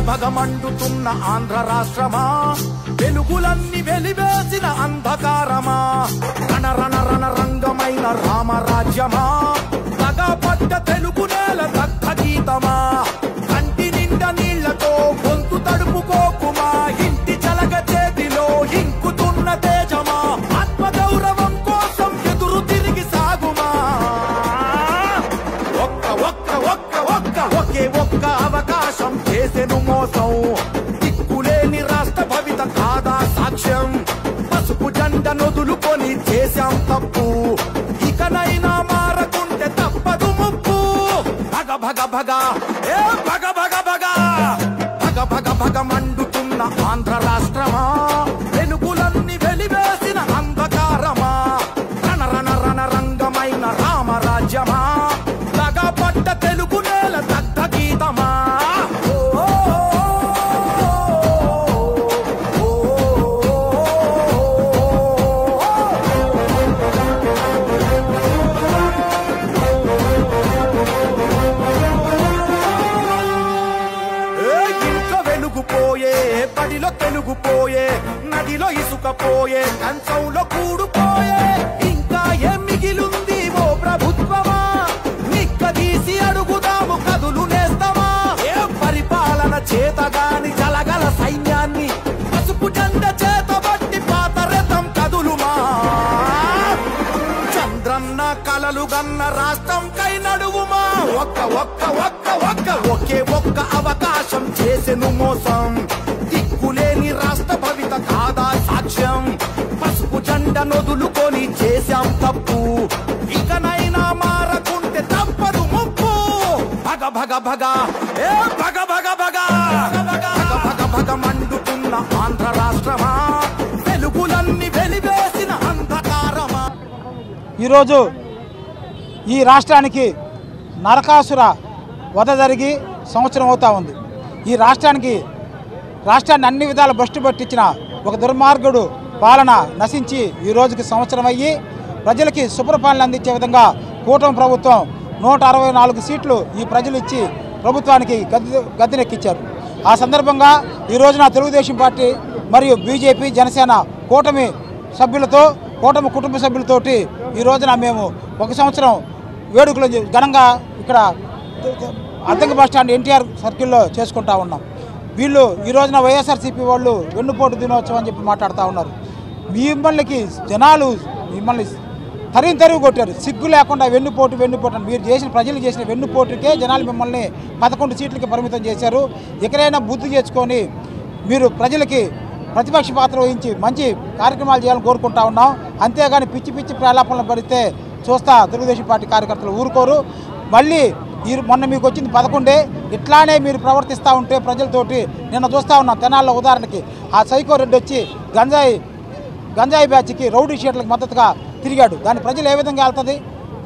భగమండుతున్న ఆంధ్ర రాష్ట్రమా వెలుగులన్నీ వెలివేసిన అంధకారమా రణ రణ రణ రంగమైన రామరాజ్యమా తగపడ్డ తెలుగు నేల దగ్ధ గీతమా కంటి నిండా నీళ్లతో గొంతు తడుపుకోకుమా ఇంటి చలగ చేతిలో ఇంకుతున్న తేజమా ఆత్మగౌరవం కోసం ఎదురు తిరిగి సాగుమా ఒకే ఒక్క అవకాశం చేసెను మోసం దిక్కులేని రాష్ట్ర భవిత కాదా సాక్ష్యం పసుపు జెండ నొదులుకొని చేశాం తప్పు ఇకనైనా మారకుంటే తప్పదు ముప్పు భగ భగ భగ ఏ భగ భగ భగ భగ భగ భగ మండుతున్న ఆంధ్ర రాష్ట్రమా వెలుగులన్నీ వెలివేసిన అంధకారమా రణ రణ రణ రంగమైన రామరాజ్యమా తగపడ్డ తెలుగు నేల దగ్ధ గీతమా బడిలో తెలుగుపోయే నదిలో ఇసుకపోయే కంచంలో కూడుపోయే ఇంకా ఏం మిగిలుంది ఓ ప్రభుత్వమా నిక్కదీసి అడుగుదాము కదులు నేస్తామా ఏ పరిపాలన చేతగాని జలగల సైన్యాన్ని పసుపు జెండ చేతబట్టి పాత రథం కదులుమా చంద్రన్న కలలు గన్న రాష్ట్రం కై నడువుమా ఒకే ఒక్క అవకాశం చేసెను మోసం దిక్కులేని రాష్ట్ర భవిత కాదా సాక్ష్యం పసుపు జెండ నొదులుకొని చేశాం తప్పు ఇకనైనా మారకుంటే తప్పదు ముప్పు భగ భగ భగ ఏ భగ భగ భగ భగ భగ భగ మండుతున్న ఆంధ్ర రాష్ట్రమా వెలుగులన్నీ వెలివేసిన అంధకారమా ఈరోజు ఈ రాష్ట్రానికి నరకాసుర వధ జరిగి సంవత్సరం అవుతా ఉంది ఈ రాష్ట్రాన్ని అన్ని విధాల భ్రష్టు పట్టించిన ఒక దుర్మార్గుడు పాలన నశించి ఈ రోజుకి సంవత్సరం అయ్యి ప్రజలకి సుపరిపాలన అందించే విధంగా కూటమి ప్రభుత్వం 164 సీట్లు ఈ ప్రజలు ఇచ్చి ప్రభుత్వానికి గద్దెనెక్కించారు ఆ సందర్భంగా ఈ రోజున తెలుగుదేశం పార్టీ మరియు బీజేపీ జనసేన కూటమి కుటుంబ సభ్యులతోటి ఈ రోజున మేము 1 సంవత్సరం వేడుకలు ఘనంగా ఇక్కడ అద్దంకి బస్టాండ్ ఎన్టీఆర్ సర్కిల్లో చేసుకుంటా ఉన్నాం వీళ్ళు ఈ రోజున వైఎస్ఆర్సీపీ వాళ్ళు వెన్నుపోటు దినోత్సవం అని చెప్పి మాట్లాడుతూ ఉన్నారు జనాలు మిమ్మల్ని తరిగి కొట్టారు సిగ్గు లేకుండా వెన్నుపోటు మీరు ప్రజలు చేసిన వెన్నుపోటుకే జనాలు మిమ్మల్ని 11 సీట్లకి పరిమితం చేశారు ఎక్కడైనా బుద్ధి చేసుకొని మీరు ప్రజలకి ప్రతిపక్ష పాత్ర వహించి మంచి కార్యక్రమాలు చేయాలని కోరుకుంటా ఉన్నాం అంతేగాని పిచ్చి ప్రలాపనలు పడితే చూస్తా తెలుగుదేశం పార్టీ కార్యకర్తలు ఊరుకోరు మళ్ళీ మొన్న మీకు వచ్చింది 11 ఇట్లానే మీరు ప్రవర్తిస్తూ ఉంటే ప్రజలతోటి నిన్న చూస్తూ ఉన్నాం తెనాల్లో ఉదాహరణకి ఆ సైకో రెడ్డి వచ్చి గంజాయి బ్యాచ్కి రౌడీ షీట్లకు మద్దతుగా తిరిగాడు దాన్ని ప్రజలు ఏ విధంగా వెళ్తుంది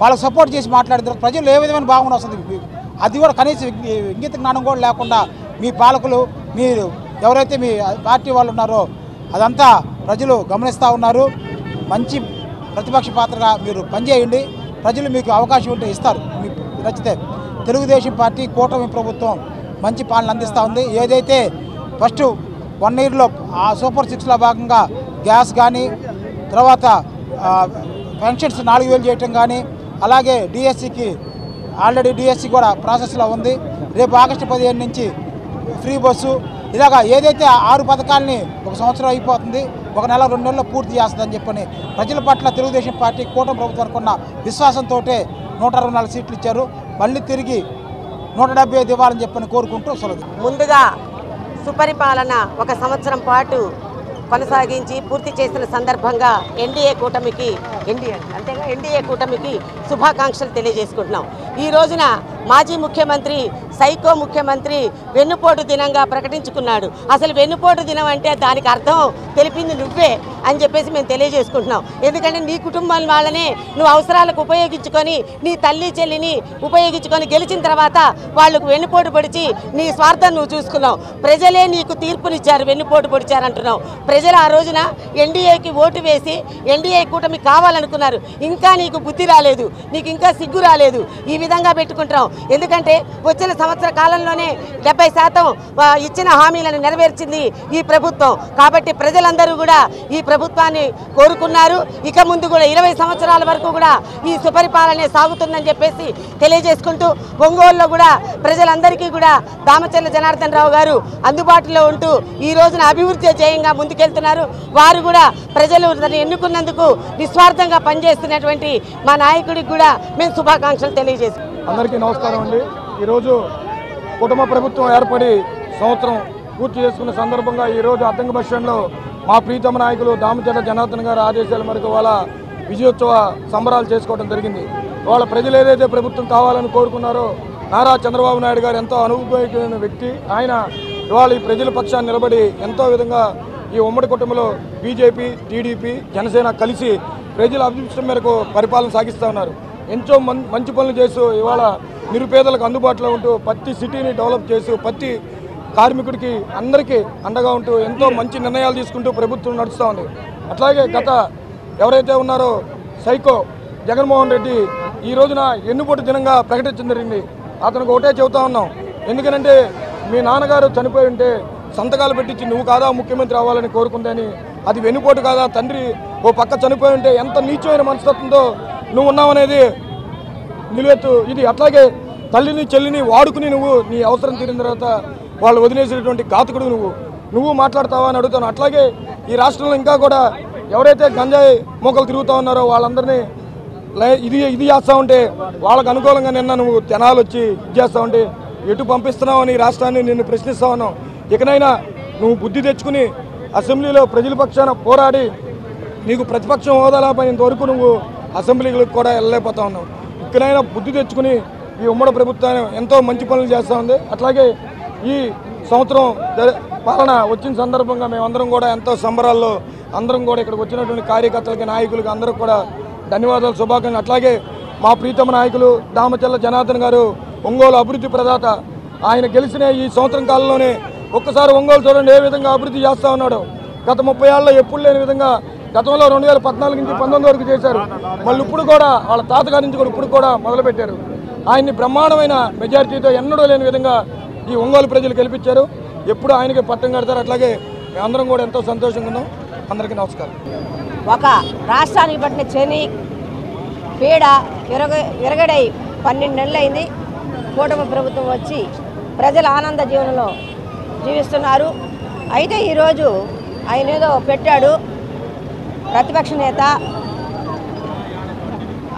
వాళ్ళకి సపోర్ట్ చేసి మాట్లాడిన ప్రజలు ఏ విధమైన భావన వస్తుంది అది కూడా కనీసం ఇంగిత జ్ఞానం కూడా లేకుండా మీ పాలకులు మీరు ఎవరైతే మీ పార్టీ వాళ్ళు ఉన్నారో అదంతా ప్రజలు గమనిస్తూ ఉన్నారు మంచి ప్రతిపక్ష పాత్రగా మీరు పనిచేయండి ప్రజలు మీకు అవకాశం ఉంటే ఇస్తారు మీకు నచ్చితే తెలుగుదేశం పార్టీ కూటమి ప్రభుత్వం మంచి పాలన అందిస్తూ ఉంది ఏదైతే ఫస్ట్ 1 ఇయర్లో ఆ సూపర్ 6లో భాగంగా గ్యాస్ కానీ తర్వాత పెన్షన్స్ 4000 చేయటం కానీ అలాగే డిఎస్సికి ఆల్రెడీ డిఎస్సి కూడా ప్రాసెస్లో ఉంది రేపు ఆగస్టు 15 నుంచి ఫ్రీ బస్సు ఇలాగా ఏదైతే 6 పథకాలని 1 సంవత్సరం అయిపోతుంది 1 నెల 2 నెలల్లో పూర్తి చేస్తుందని చెప్పని ప్రజల పట్ల తెలుగుదేశం పార్టీ కూటమి ప్రభుత్వానికి ఉన్న విశ్వాసంతో 164 సీట్లు ఇచ్చారు మళ్ళీ తిరిగి 175 ఇవ్వాలని చెప్పని కోరుకుంటూ సెలవు. ముందుగా సుపరిపాలన 1 సంవత్సరం పాటు కొనసాగించి పూర్తి చేసిన సందర్భంగా ఎన్డీఏ కూటమికి శుభాకాంక్షలు తెలియజేసుకుంటున్నాం. ఈ రోజున మాజీ ముఖ్యమంత్రి సైకో ముఖ్యమంత్రి వెన్నుపోటు దినంగా ప్రకటించుకున్నాడు. అసలు వెన్నుపోటు దినం అంటే దానికి అర్థం తెలిపింది నువ్వే అని చెప్పేసి మేము తెలియజేసుకుంటున్నాం. ఎందుకంటే నీ కుటుంబం వాళ్ళనే నువ్వు అవసరాలకు ఉపయోగించుకొని నీ తల్లి చెల్లిని ఉపయోగించుకొని గెలిచిన తర్వాత వాళ్ళకు వెన్నుపోటు పొడిచి నీ స్వార్థం నువ్వు చూసుకున్నావు. ప్రజలే నీకు తీర్పునిచ్చారు వెన్నుపోటు పొడిచారంటున్నావు. ప్రజలు ఆ రోజున ఎన్డీఏకి ఓటు వేసి ఎన్డీఏ కూటమి కావాలనుకున్నారు. ఇంకా నీకు బుద్ధి రాలేదు, నీకు ఇంకా సిగ్గు రాలేదు, ఈ విధంగా పెట్టుకుంటాం. ఎందుకంటే వచ్చిన సంవత్సర కాలంలోనే 70% ఇచ్చిన హామీలను నెరవేర్చింది ఈ ప్రభుత్వం. కాబట్టి ప్రజలందరూ కూడా ఈ ప్రభుత్వాన్ని కోరుకున్నారు. ఇక ముందు కూడా 20 సంవత్సరాల వరకు కూడా ఈ సుపరిపాలనే సాగుతుందని చెప్పేసి తెలియజేసుకుంటూ, ఒంగోలులో కూడా ప్రజలందరికీ కూడా దామచర్ల జనార్దన్ రావు గారు అందుబాటులో ఉంటూ ఈ రోజున అభివృద్ధి ధ్యేయంగా ముందుకెళ్తున్నారు. వారు కూడా ప్రజలు ఎన్నుకున్నందుకు నిస్వార్థంగా పనిచేస్తున్నటువంటి మా నాయకుడికి కూడా మేము శుభాకాంక్షలు తెలియజేస్తాం. అందరికీ నమస్కారం అండి. ఈరోజు కుటుంబ ప్రభుత్వం ఏర్పడి సంవత్సరం పూర్తి చేసుకున్న సందర్భంగా ఈరోజు అద్దంకి బస్ స్టాండ్లో మా ప్రీతమ నాయకులు దామచర్ల జనార్దన్ గారి ఆదేశాల మేరకు వాళ్ళ విజయోత్సవ సంబరాలు చేసుకోవడం జరిగింది. వాళ్ళ ప్రజలు ఏదైతే ప్రభుత్వం కావాలని కోరుకున్నారో నారా చంద్రబాబు నాయుడు గారు ఎంతో అనుభవమైన వ్యక్తి. ఆయన ఇవాళ ఈ ప్రజల పక్షాన్ని నిలబడి ఎంతో విధంగా ఈ ఉమ్మడి కుటుంబంలో బీజేపీ, టీడీపీ, జనసేన కలిసి ప్రజల అభిష్టం మేరకు పరిపాలన సాగిస్తూ ఉన్నారు. ఎంతో మంచి పనులు చేస్తూ ఇవాళ నిరుపేదలకు అందుబాటులో ఉంటూ ప్రతి సిటీని డెవలప్ చేస్తూ ప్రతి కార్మికుడికి అందరికీ అండగా ఉంటూ ఎంతో మంచి నిర్ణయాలు తీసుకుంటూ ప్రభుత్వం నడుస్తూ ఉంది. అట్లాగే గత ఎవరైతే ఉన్నారో సైకో జగన్మోహన్ రెడ్డి ఈ రోజున ఎన్నుపోటు దినంగా ప్రకటించడం జరిగింది. అతనికి ఒకటే చెబుతా ఉన్నాం, ఎందుకనంటే మీ నాన్నగారు చనిపోయి ఉంటే సంతకాలు పెట్టించి నువ్వు కాదా ముఖ్యమంత్రి అవ్వాలని కోరుకుందని, అది వెన్నుపోటు కాదా, తండ్రి ఓ పక్క చనిపోయి ఉంటే ఎంత నీచమైన మనస్తత్వంతో నువ్వు ఉన్నావనేది నిలువెత్తు ఇది. అట్లాగే తల్లిని చెల్లిని వాడుకుని నువ్వు నీ అవసరం తీరిన తర్వాత వాళ్ళు వదిలేసినటువంటి ఘాతకుడు నువ్వు మాట్లాడతావా అని అడుగుతాను. అట్లాగే ఈ రాష్ట్రంలో ఇంకా కూడా ఎవరైతే గంజాయి మోకలు తిరుగుతూ ఉన్నారో వాళ్ళందరినీ ఇది చేస్తూ ఉంటే వాళ్ళకు అనుకూలంగా నిన్న నువ్వు జనాలు వచ్చి ఇది చేస్తూ ఉంటే ఎటు పంపిస్తున్నావు అని రాష్ట్రాన్ని నిన్ను ప్రశ్నిస్తా ఉన్నావు. ఇకనైనా నువ్వు బుద్ధి తెచ్చుకుని అసెంబ్లీలో ప్రజల పక్షాన పోరాడి నీకు ప్రతిపక్షం హోదా లేకపోయినంత వరకు నువ్వు అసెంబ్లీలకు కూడా వెళ్ళలేకపోతా ఉన్నావు. ఇకనైనా బుద్ధి తెచ్చుకుని ఈ ఉమ్మడి ప్రభుత్వం ఎంతో మంచి పనులు చేస్తూ ఉంది. అట్లాగే ఈ సంవత్సరం పాలన వచ్చిన సందర్భంగా మేమందరం కూడా ఎంతో సంబరాల్లో అందరం కూడా ఇక్కడికి వచ్చినటువంటి కార్యకర్తలకి, నాయకులకి అందరికి కూడా ధన్యవాదాలు, శుభాకాంక్షలు. అట్లాగే మా ప్రీతమ నాయకులు దామచర్ల జనార్దన్ గారు ఒంగోలు అభివృద్ధి ప్రదాత. ఆయన గెలిచిన ఈ సంవత్సరం కాలంలోనే ఒక్కసారి ఒంగోలు చూడండి ఏ విధంగా అభివృద్ధి చేస్తూ ఉన్నాడు. గత 30 ఏళ్ళలో ఎప్పుడు లేని విధంగా గతంలో 2014 నుంచి 19 వరకు చేశారు. మళ్ళీ ఇప్పుడు కూడా వాళ్ళ తాతగారి నుంచి కూడా ఇప్పుడు కూడా మొదలుపెట్టారు. ఆయన్ని బ్రహ్మాండమైన మెజారిటీతో ఎన్నడూ లేని విధంగా ఈ ఒంగోలు ప్రజలు గెలిపించారు. ఎప్పుడు ఆయనకి పట్టం కడతారు. అట్లాగే మేమందరం కూడా ఎంతో సంతోషంగా ఉన్నాం. అందరికీ నమస్కారం. ఒక రాష్ట్రానికి పట్టిన చని పీడ విరగడై 12 నెలలు అయింది. కూటమి ప్రభుత్వం వచ్చి ప్రజల ఆనంద జీవనంలో జీవిస్తున్నారు. అయితే ఈరోజు ఆయన ఏదో పెట్టాడు ప్రతిపక్ష నేత,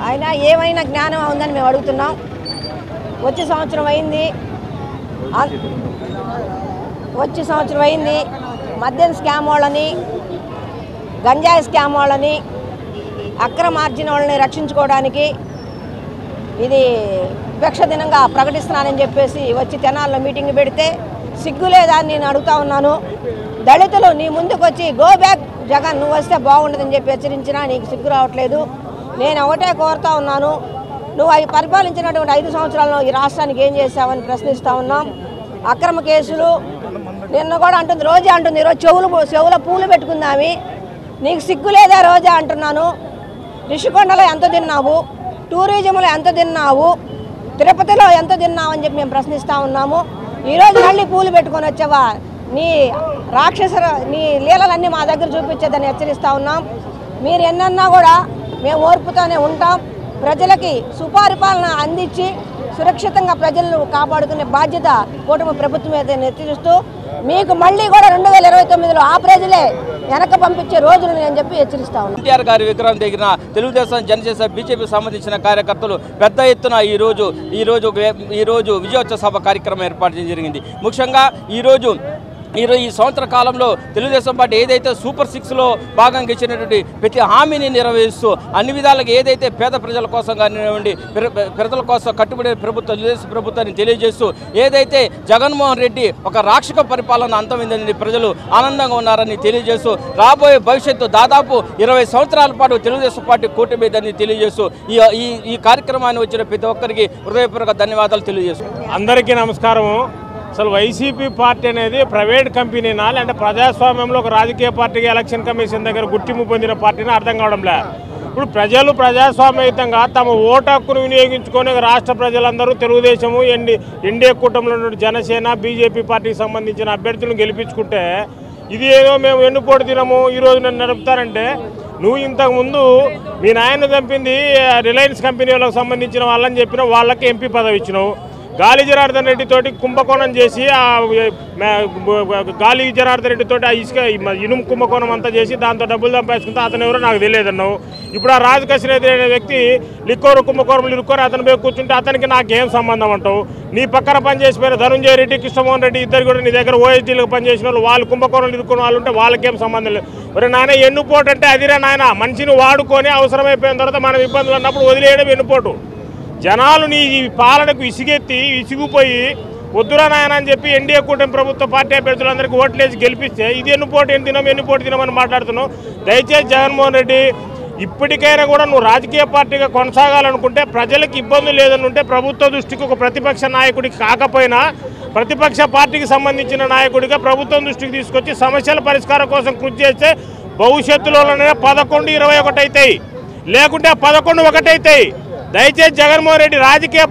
ఆయన ఏమైనా జ్ఞానం ఉందని మేము అడుగుతున్నాం. వచ్చే సంవత్సరం అయింది మద్యం స్కామ్ వాళ్ళని, గంజాయి స్కామ్ వాళ్ళని, అక్రమార్జన వాళ్ళని రక్షించుకోవడానికి ఇది వివక్ష దినంగా ప్రకటిస్తున్నానని చెప్పేసి వచ్చి తెనాల్లో మీటింగ్ పెడితే సిగ్గులేదని నేను అడుగుతా ఉన్నాను. దళితులు నీ ముందుకు వచ్చి గో బ్యాక్ జగన్, నువ్వు వస్తే బాగుండదని చెప్పి హెచ్చరించినా నీకు సిగ్గు రావట్లేదు. నేను ఒకటే కోరుతా ఉన్నాను, నువ్వు పరిపాలించినటువంటి 5 సంవత్సరాల్లో ఈ రాష్ట్రానికి ఏం చేశావని ప్రశ్నిస్తూ ఉన్నాం. అక్రమ కేసులు నిన్న కూడా అంటుంది, రోజా అంటుంది ఈరోజు చెవుల పూలు పెట్టుకుందామి, నీకు సిగ్గు లేదా రోజా అంటున్నాను. రిషికొండలో ఎంత తిన్నావు, టూరిజంలో ఎంత తిన్నావు, తిరుపతిలో ఎంత తిన్నావు అని చెప్పి మేము ప్రశ్నిస్తూ ఉన్నాము. ఈరోజు మళ్ళీ పూలు పెట్టుకొని వచ్చావా, నీ నీ లీలలన్నీ మా దగ్గర చూపించేదని హెచ్చరిస్తూ ఉన్నాం. మీరు ఎన్నన్నా కూడా మేము ఓర్పుతోనే ఉంటాం. ప్రజలకి సుపరిపాలన అందించి సురక్షితంగా ప్రజలను కాపాడుకునే బాధ్యత కూటమి ప్రభుత్వం అయితే నెత్తిస్తూ మీకు మళ్ళీ కూడా 2029లో ఆ ప్రజలే వెనక పంపించే రోజులు అని చెప్పి హెచ్చరిస్తా ఉన్నాం. ఎన్టీఆర్ గారి విగ్రహం దగ్గర తెలుగుదేశం, జనసేన, బీజేపీ సంబంధించిన కార్యకర్తలు పెద్ద ఎత్తున ఈ రోజు విజయోత్సవ సభ కార్యక్రమం ఏర్పాటు చేయడం జరిగింది. ముఖ్యంగా ఈ సంవత్సర కాలంలో తెలుగుదేశం పార్టీ ఏదైతే సూపర్ 6లో భాగంగా ఇచ్చినటువంటి ప్రతి హామీని నెరవేరుస్తూ అన్ని విధాలుగా ఏదైతే పేద ప్రజల కోసం కానివ్వండి, ప్రజల కోసం కట్టుబడి తెలుగుదేశం ప్రభుత్వాన్ని తెలియజేస్తూ ఏదైతే జగన్మోహన్ రెడ్డి ఒక రాక్షక పరిపాలన అంతమైందని ప్రజలు ఆనందంగా ఉన్నారని తెలియజేస్తూ రాబోయే భవిష్యత్తు దాదాపు 20 సంవత్సరాల పాటు తెలుగుదేశం పార్టీ కూటమిదని తెలియజేస్తూ ఈ కార్యక్రమాన్ని వచ్చిన ప్రతి ఒక్కరికి హృదయపూర్వక ధన్యవాదాలు తెలియజేస్తూ అందరికీ నమస్కారము. అసలు వైసీపీ పార్టీ అనేది ప్రైవేట్ కంపెనీనా లేదంటే ప్రజాస్వామ్యంలో ఒక రాజకీయ పార్టీకి ఎలక్షన్ కమిషన్ దగ్గర గుర్తింపు పొందిన పార్టీని అర్థం కావడంలే. ఇప్పుడు ప్రజలు ప్రజాస్వామ్యయుతంగా తమ ఓటు హక్కును వినియోగించుకొని రాష్ట్ర ప్రజలందరూ తెలుగుదేశము ఎన్డీఏ కూటమిలో ఉన్న జనసేన బీజేపీ పార్టీకి సంబంధించిన అభ్యర్థులను గెలిపించుకుంటే ఇది ఏదో మేము వెన్నుపోటు తినము ఈరోజు నన్ను నడుపుతారంటే, నువ్వు ఇంతకుముందు మీ నాయన చంపింది రిలయన్స్ కంపెనీ వాళ్ళకి సంబంధించిన వాళ్ళని చెప్పిన వాళ్ళకి ఎంపీ పదవి ఇచ్చినావు. గాలి జనార్దన్ రెడ్డి తోటి కుంభకోణం చేసి గాలి జనార్దన్ రెడ్డి తోటి ఆ ఇసుక ఇనుము కుంభకోణం అంతా చేసి దాంతో డబ్బులు సంపాదించుకుంటే అతను ఎవరో నాకు తెలియదన్నావు. ఇప్పుడు ఆ రాజకృష్ణ అనే వ్యక్తి లిక్కోరు కుంభకోణంలో ఇరుక్కొని అతను పోయి కూర్చుంటే అతనికి నాకేం సంబంధం అంటావు. నీ పక్కన పనిచేసిపోయిన ధనుంజయ రెడ్డి కృష్ణమోహన్ రెడ్డి ఇద్దరు కూడా నీ దగ్గర ఓఎస్డీలకు పనిచేసిన వాళ్ళు కుంభకోణంలో ఇరుక్కున్న వాళ్ళు ఉంటే వాళ్ళకేం సంబంధం లేదు. మరి నాయన ఎన్నుపోటు అంటే అదిరా నాయన, మనిషిని వాడుకొని అవసరమైపోయిన తర్వాత మనం ఇబ్బందులు ఉన్నప్పుడు వదిలేయడం వెన్నుపోటు. జనాలు నీ పాలనకు విసిగిపోయి వద్దురా నాయన అని చెప్పి ఎన్డీఏ కూటమి ప్రభుత్వ పార్టీ అభ్యర్థులందరికీ ఓట్లేసి గెలిపిస్తే ఇది ఎన్నుపోటు ఎన్నుపోటు తినమని మాట్లాడుతున్నావు. దయచేసి జగన్మోహన్ రెడ్డి ఇప్పటికైనా కూడా నువ్వు రాజకీయ పార్టీగా కొనసాగాలనుకుంటే, ప్రజలకు ఇబ్బందులు లేదని ఉంటే ప్రభుత్వ దృష్టికి ఒక ప్రతిపక్ష నాయకుడికి కాకపోయినా ప్రతిపక్ష పార్టీకి సంబంధించిన నాయకుడిగా ప్రభుత్వం దృష్టికి తీసుకొచ్చి సమస్యల పరిష్కారం కోసం కృషి చేస్తే భవిష్యత్తులోనే 11, 21 అవుతాయి, లేకుంటే 11, 1 అవుతాయి. దయచేసి జగన్మోహన్ రెడ్డి రాజకీయ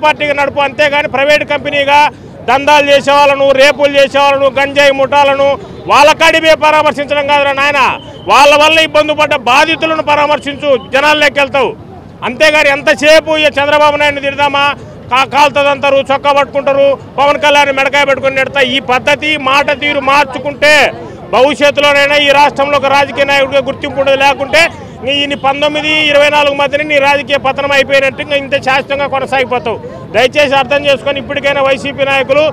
పార్టీగా నడుపు, అంతేగాని ప్రైవేట్ కంపెనీగా దందాలు చేసేవాళ్ళను, రేపులు చేసేవాళ్ళను, గంజాయి ముఠాలను వాళ్ళ కాడిమే పరామర్శించడం కాదురా నాయన. వాళ్ళ వల్ల ఇబ్బంది పడ్డ బాధితులను పరామర్శించు, జనాల్లోకి వెళ్తావు. అంతేగాని ఎంతసేపు చంద్రబాబు నాయుడు తిడదామా, కాలుతుందంటారు, చొక్కా పట్టుకుంటారు, పవన్ కళ్యాణ్ మెడకాయ పెట్టుకుని నెడతా. ఈ పద్ధతి మాట తీరు మార్చుకుంటే భవిష్యత్తులోనైనా ఈ రాష్ట్రంలో ఒక రాజకీయ నాయకుడిగా గుర్తింపు ఉండదు. లేకుంటే నీ 19, 24 మధ్యనే నీ రాజకీయ పతనం అయిపోయినట్టు ఇంకా ఇంత శాశ్వతంగా కొనసాగిపోతావు. దయచేసి అర్థం చేసుకొని ఇప్పటికైనా వైసీపీ నాయకులు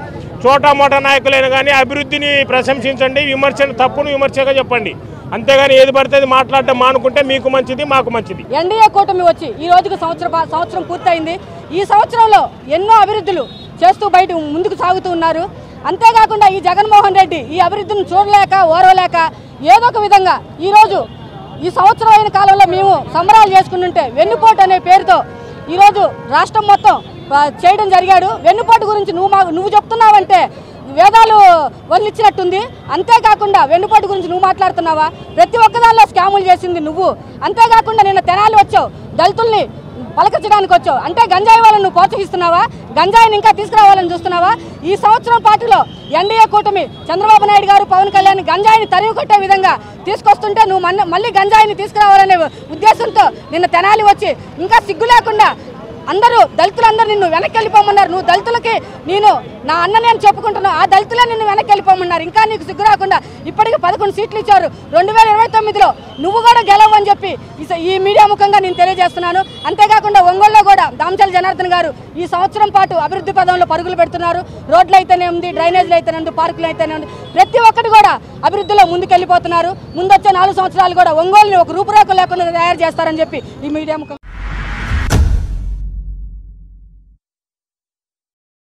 చోటామోటా నాయకులైనా కానీ అభివృద్ధిని ప్రశంసించండి, విమర్శను తప్పును విమర్శగా చెప్పండి. అంతేగాని ఏది పడితే అది మాట్లాడటం మానుకుంటే మీకు మంచిది, మాకు మంచిది. ఎన్డీఏ కూటమి వచ్చి ఈ రోజుకు సంవత్సరం పూర్తయింది. ఈ సంవత్సరంలో ఎన్నో అభివృద్ధులు చేస్తూ బయట ముందుకు సాగుతూ ఉన్నారు. అంతేకాకుండా ఈ జగన్మోహన్ రెడ్డి ఈ అభివృద్ధిని చూడలేక ఓరవలేక ఏదో ఒక విధంగా ఈరోజు ఈ సంవత్సరం అయిన కాలంలో మేము సంబరాలు చేసుకుంటుంటే వెన్నుపోటు అనే పేరుతో ఈరోజు రాష్ట్రం మొత్తం చేయడం జరిగాడు. వెన్నుపోటు గురించి నువ్వు చెప్తున్నావంటే వేదాలు వదిలిచ్చినట్టుంది. అంతేకాకుండా వెన్నుపోటు గురించి నువ్వు మాట్లాడుతున్నావా? ప్రతి ఒక్కదానిలో స్కాములు చేసింది నువ్వు. అంతేకాకుండా నిన్న తెనాలి వచ్చావు, దళితుల్ని పలకరించడానికి వచ్చావు. అంటే గంజాయి వాళ్ళని నువ్వు ప్రోత్సహిస్తున్నావా? గంజాయిని ఇంకా తీసుకురావాలని చూస్తున్నావా? ఈ సంవత్సరం పార్టీలో ఎన్డీఏ కూటమి చంద్రబాబు నాయుడు గారు, పవన్ కళ్యాణ్ గంజాయిని తరిమి కొట్టే విధంగా తీసుకొస్తుంటే నువ్వు మళ్ళీ గంజాయిని తీసుకురావాలనే ఉద్దేశంతో నిన్న తెనాలి వచ్చి ఇంకా సిగ్గు లేకుండా దళితులందరూ నిన్ను వెనక్కి వెళ్ళిపోమన్నారు. నువ్వు దళితులకి నా అన్ననే అని చెప్పుకుంటున్నావు, ఆ దళితులే నిన్ను వెనక్కి వెళ్ళిపోమన్నారు. ఇంకా నీకు సిగ్గు రాకుండా ఇప్పటికి 11 సీట్లు ఇచ్చారు. 2029లో నువ్వు కూడా గెలవని చెప్పి ఈ మీడియా ముఖంగా నేను తెలియజేస్తున్నాను. అంతేకాకుండా ఒంగోలులో కూడా దామచల జనార్దన్ గారు ఈ సంవత్సరం పాటు అభివృద్ధి పదంలో పరుగులు పెడుతున్నారు. రోడ్లు అయితేనే ఉంది, డ్రైనేజ్లు అయితేనే ఉంది, పార్కులు అయితేనే ఉంది, ప్రతి ఒక్కటి కూడా అభివృద్ధిలో ముందుకెళ్ళిపోతున్నారు. ముందొచ్చే 4 సంవత్సరాలు కూడా ఒంగోలుని ఒక రూపురేఖ లేకుండా తయారు చేస్తారని చెప్పి ఈ మీడియా ముఖంగా